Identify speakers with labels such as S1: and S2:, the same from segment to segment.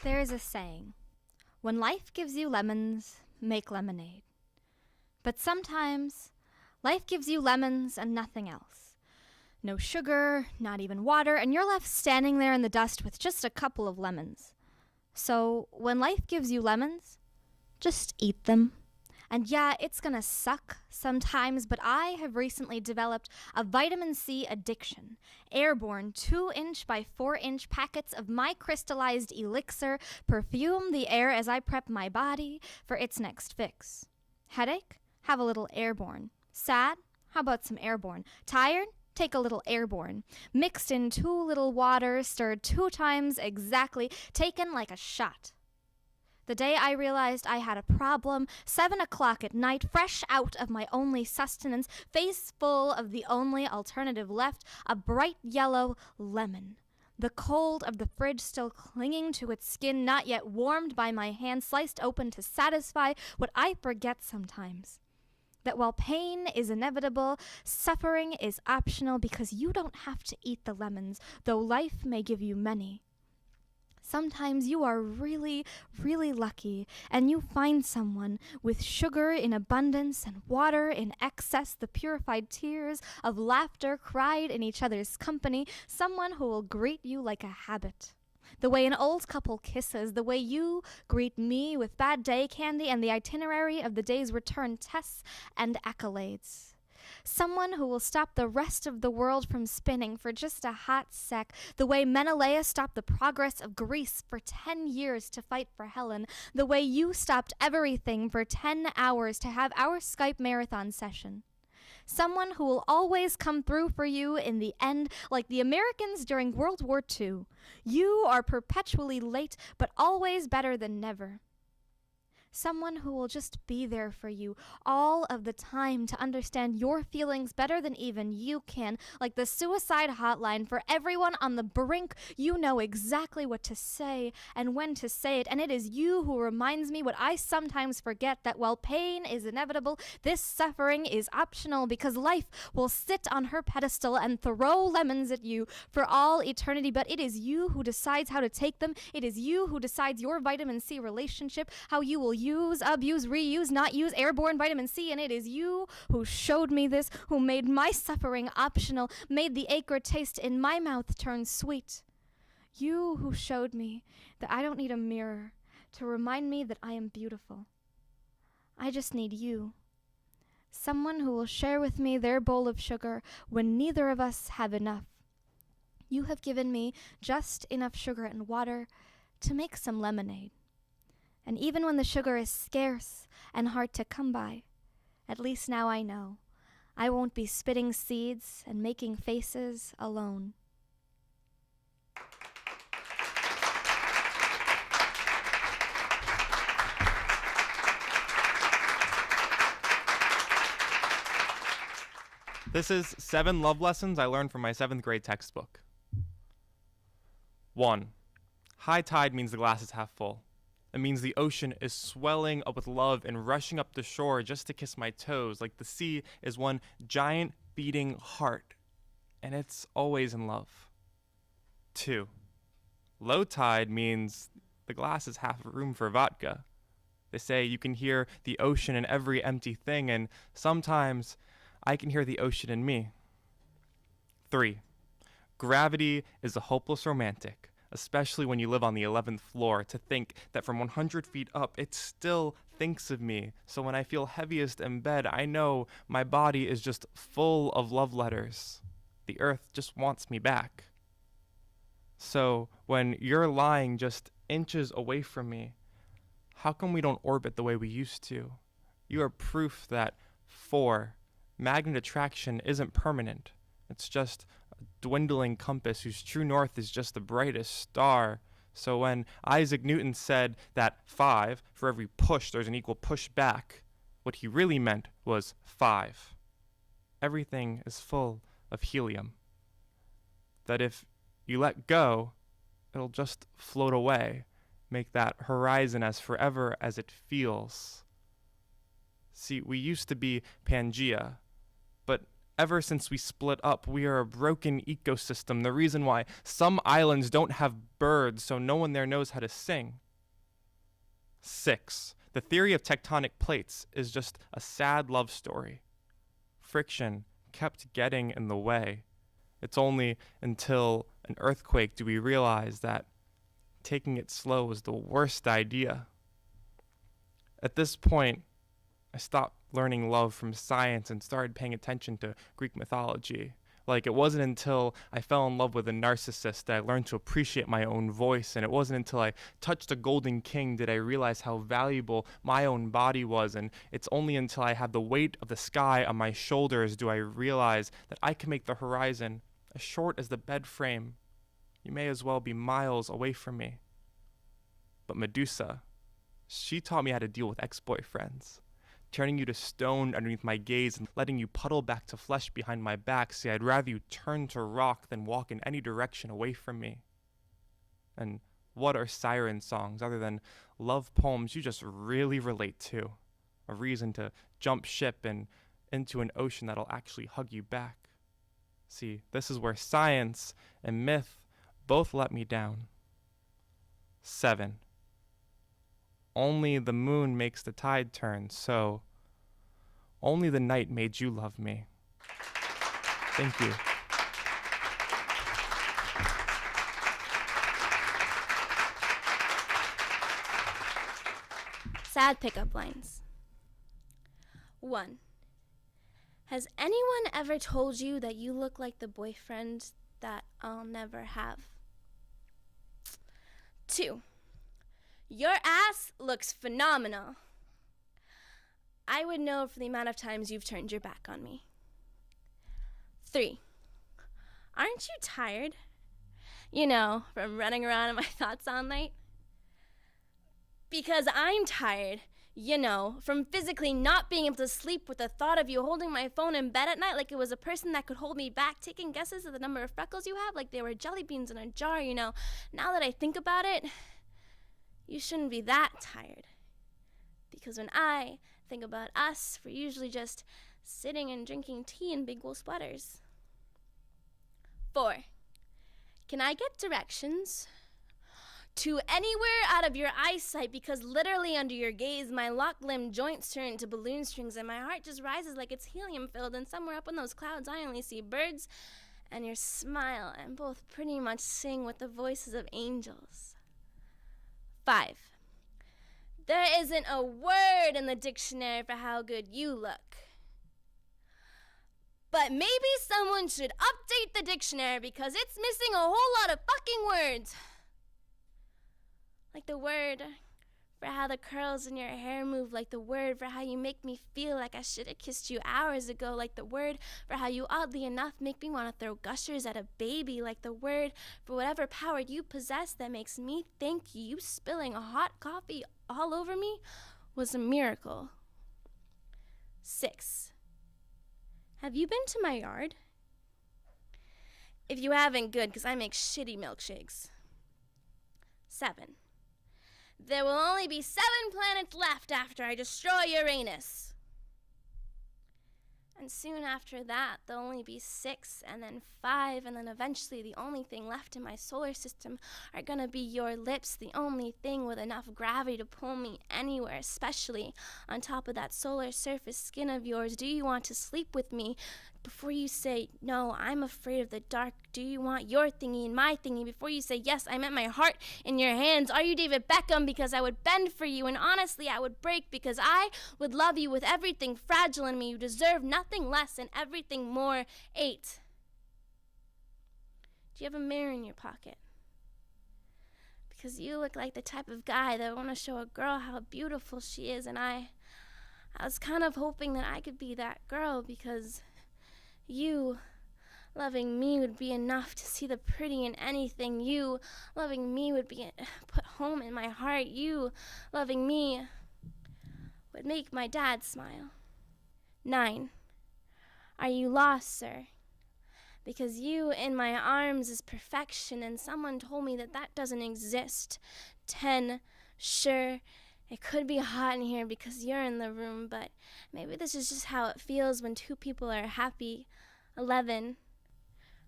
S1: There is a saying, when life gives you lemons, make lemonade. But sometimes, life gives you lemons and nothing else. No sugar, not even water, and you're left standing there in the dust with just a couple of lemons. So, when life gives you lemons, just eat them. And yeah, it's gonna suck sometimes, but I have recently developed a vitamin C addiction. Airborne 2-inch by 4-inch packets of my crystallized elixir perfume the air as I prep my body for its next fix. Headache? Have a little Airborne. Sad? How about some Airborne? Tired? Take a little Airborne. Mixed in 2 little waters, stirred 2 times exactly, taken like a shot. The day I realized I had a problem, 7 o'clock at night, fresh out of my only sustenance, face full of the only alternative left, a bright yellow lemon. The cold of the fridge still clinging to its skin, not yet warmed by my hand, sliced open to satisfy what I forget sometimes. That while pain is inevitable, suffering is optional because you don't have to eat the lemons, though life may give you many. Sometimes you are really, really lucky and you find someone with sugar in abundance and water in excess, the purified tears of laughter cried in each other's company, someone who will greet you like a habit. The way an old couple kisses, the way you greet me with bad day candy and the itinerary of the day's return tests and accolades. Someone who will stop the rest of the world from spinning for just a hot sec, the way Menelaus stopped the progress of Greece for 10 years to fight for Helen, the way you stopped everything for 10 hours to have our Skype marathon session. Someone who will always come through for you in the end, like the Americans during World War II. You are perpetually late, but always better than never. Someone who will just be there for you all of the time to understand your feelings better than even you can, like the suicide hotline for everyone on the brink. You know exactly what to say and when to say it, and it is you who reminds me what I sometimes forget, that while pain is inevitable, this suffering is optional, because life will sit on her pedestal and throw lemons at you for all eternity, but it is you who decides how to take them. It is you who decides your vitamin C relationship, how you will use, abuse, reuse, not use airborne vitamin C, and it is you who showed me this, who made my suffering optional, made the acre taste in my mouth turn sweet. You who showed me that I don't need a mirror to remind me that I am beautiful. I just need you. Someone who will share with me their bowl of sugar when neither of us have enough. You have given me just enough sugar and water to make some lemonade. And even when the sugar is scarce and hard to come by, at least now I know I won't be spitting seeds and making faces alone.
S2: This is 7 love lessons I learned from my 7th grade textbook. 1. High tide means the glass is half full. It means the ocean is swelling up with love and rushing up the shore just to kiss my toes, like the sea is one giant beating heart, and it's always in love. 2. Low tide means the glass is half room for vodka. They say you can hear the ocean in every empty thing, and sometimes I can hear the ocean in me. 3. Gravity is a hopeless romantic, especially when you live on the 11th floor, to think that from 100 feet up, it still thinks of me. So when I feel heaviest in bed, I know my body is just full of love letters. The earth just wants me back. So when you're lying just inches away from me, how come we don't orbit the way we used to? You are proof that 4, magnet attraction isn't permanent. It's just a dwindling compass whose true north is just the brightest star. So when Isaac Newton said that 5, for every push there's an equal push back, what he really meant was 5. Everything is full of helium. That if you let go, it'll just float away, make that horizon as forever as it feels. See, we used to be Pangea, but Ever since we split up, we are a broken ecosystem, the reason why some islands don't have birds, so no one there knows how to sing. 6. The theory of tectonic plates is just a sad love story. Friction kept getting in the way. It's only until an earthquake do we realize that taking it slow was the worst idea. At this point, I stopped learning love from science and started paying attention to Greek mythology. Like, it wasn't until I fell in love with a narcissist that I learned to appreciate my own voice, and it wasn't until I touched a golden king did I realize how valuable my own body was, and it's only until I have the weight of the sky on my shoulders do I realize that I can make the horizon as short as the bed frame. You may as well be miles away from me. But Medusa, she taught me how to deal with ex-boyfriends. Turning you to stone underneath my gaze and letting you puddle back to flesh behind my back. See, I'd rather you turn to rock than walk in any direction away from me. And what are siren songs other than love poems you just really relate to? A reason to jump ship and into an ocean that'll actually hug you back. See, this is where science and myth both let me down. 7. Only the moon makes the tide turn, so only the night made you love me. Thank you.
S3: Sad pickup lines. 1. Has anyone ever told you that you look like the boyfriend that I'll never have? 2. Your ass looks phenomenal. I would know for the amount of times you've turned your back on me. 3. Aren't you tired? You know, from running around in my thoughts all night? Because I'm tired, you know, from physically not being able to sleep with the thought of you holding my phone in bed at night like it was a person that could hold me back, taking guesses at the number of freckles you have like they were jelly beans in a jar, you know. Now that I think about it, you shouldn't be that tired. Because when I think about us, we're usually just sitting and drinking tea in big wool sweaters. 4. Can I get directions to anywhere out of your eyesight? Because literally under your gaze, my locked limb joints turn into balloon strings and my heart just rises like it's helium filled, and somewhere up in those clouds I only see birds and your smile, and both pretty much sing with the voices of angels. 5. There isn't a word in the dictionary for how good you look. But maybe someone should update the dictionary because it's missing a whole lot of fucking words. Like the word for how the curls in your hair move, like the word for how you make me feel like I should have kissed you hours ago, like the word for how you oddly enough make me want to throw gushers at a baby, like the word for whatever power you possess that makes me think you spilling hot coffee all over me was a miracle. 6. Have you been to my yard? If you haven't, good, because I make shitty milkshakes. 7. There will only be 7 planets left after I destroy Uranus. And soon after that, there'll only be 6, and then 5, and then eventually the only thing left in my solar system are gonna be your lips, the only thing with enough gravity to pull me anywhere, especially on top of that solar surface skin of yours. Do you want to sleep with me? Before you say, no, I'm afraid of the dark, do you want your thingy and my thingy? Before you say, yes, I meant my heart in your hands. Are you David Beckham? Because I would bend for you, and honestly, I would break because I would love you with everything fragile in me. You deserve nothing less and everything more. 8. Do you have a mirror in your pocket? Because you look like the type of guy that would want to show a girl how beautiful she is, and I was kind of hoping that I could be that girl, because you loving me would be enough to see the pretty in anything. You loving me would be put home in my heart. You loving me would make my dad smile. 9. Are you lost, sir? Because you in my arms is perfection, and someone told me that that doesn't exist. 10. Sure, it could be hot in here because you're in the room, but maybe this is just how it feels when 2 people are happy. 11.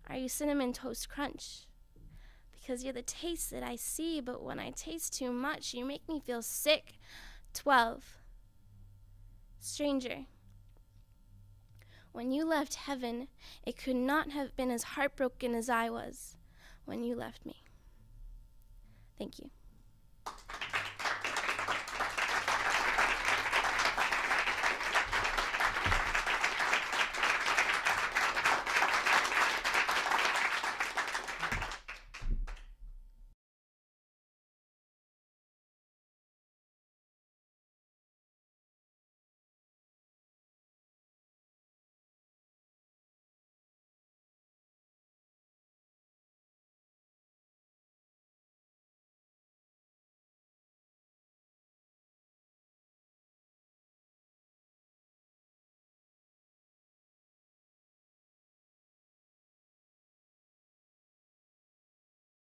S3: Are you Cinnamon Toast Crunch? Because you're the taste that I see, but when I taste too much, you make me feel sick. 12. Stranger. When you left heaven, it could not have been as heartbroken as I was when you left me. Thank you.